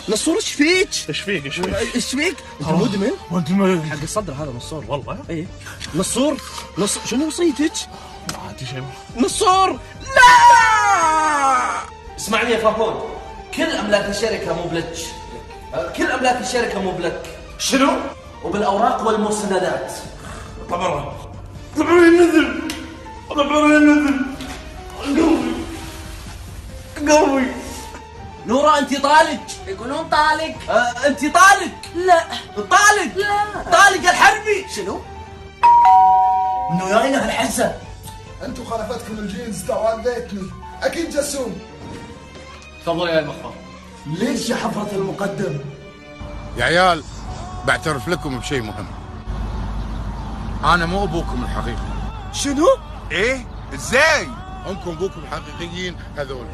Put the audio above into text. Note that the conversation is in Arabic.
نصور ايش فيك؟ ايش فيك ايش فيك؟ انت مدمن؟ مدمن حق الصدر هذا نصور. والله. ايه نصور. شنو وصيتك؟ ما عندي شيء. نصور. لا اسمعني يا فهود، كل املاك الشركه مو بلك، كل املاك الشركه مو بلك. شنو؟ وبالاوراق والمستندات. طبعا ينزل قلبي. نورا انت طالق. يقولون طالق. انت طالق. لا طالق. لا. طالق الحربي. شنو؟ انه جاينا هالحزه. انتوا خلفتكم الجينز تواليتني، اكيد جسوم. تفضل يا المخفر. ليش يا حفرة المقدم؟ يا عيال بعترف لكم بشيء مهم، انا مو ابوكم الحقيقي. شنو؟ ايه ازاي؟ امكم ابوكم الحقيقيين هذول.